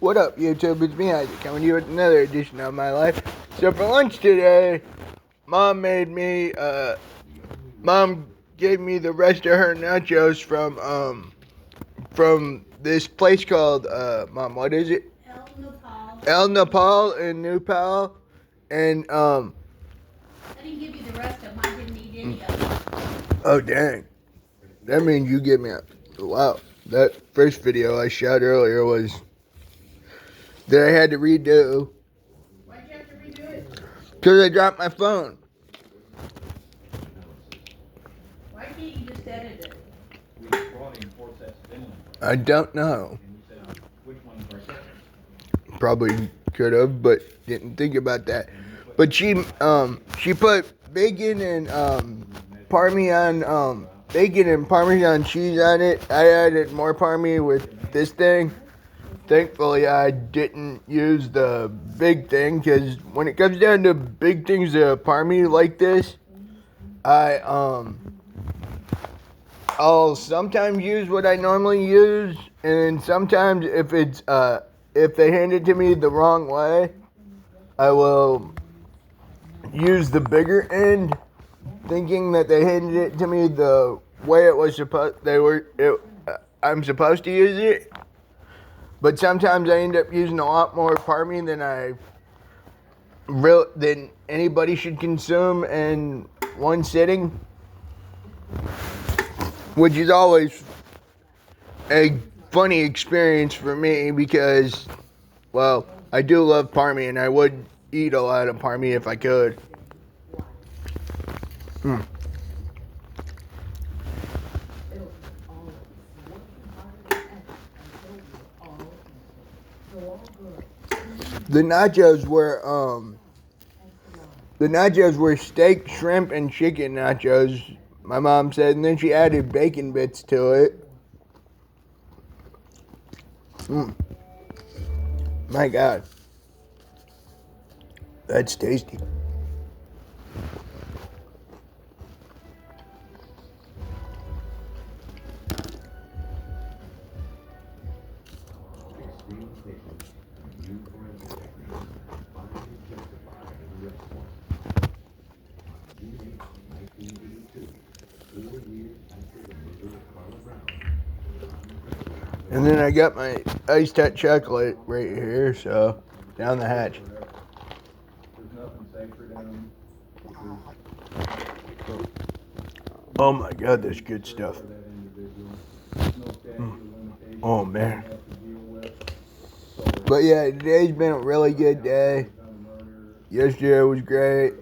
What up, YouTube? It's me, Isaac, coming to you with another edition of my life. So for lunch today, Mom gave me the rest of her nachos from this place called, Mom, what is it? El Nepal in New Pal. And, I didn't give you the rest of them. I didn't eat any of them. Oh, dang. That means you give me wow. That first video I shot earlier was that I had to redo. Why'd you have to redo it? Because I dropped my phone. Why can't you just edit it? I don't know. Probably could have, but didn't think about that. But she put bacon and Parmesan cheese on it. I added more Parmesan with this thing. Thankfully, I didn't use the big thing, because when it comes down to big things of Parmesan like this, I'll sometimes use what I normally use, and sometimes if they hand it to me the wrong way, I will use the bigger end, thinking that they handed it to me the way it was I'm supposed to use it. But sometimes I end up using a lot more Parmesan than anybody should consume in one sitting, which is always a funny experience for me because, well, I do love Parmesan. I would eat a lot of Parmesan if I could. The nachos were steak, shrimp, and chicken nachos, my mom said, and then she added bacon bits to it. My God. That's tasty. And then I got my iced hot chocolate right here, so down the hatch. Oh my God, that's good stuff. Oh man. But yeah, today's been a really good day. Yesterday was great.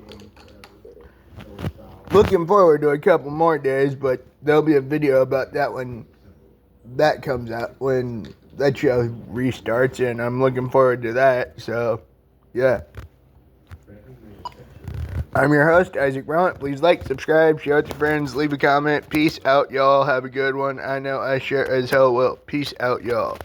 Looking forward to a couple more days, but there'll be a video about that when that comes out, when that show restarts, and I'm looking forward to that. So, yeah. I'm your host, Isaac Brown. Please like, subscribe, share it to friends, leave a comment. Peace out, y'all. Have a good one. I know I sure as hell will. Peace out, y'all.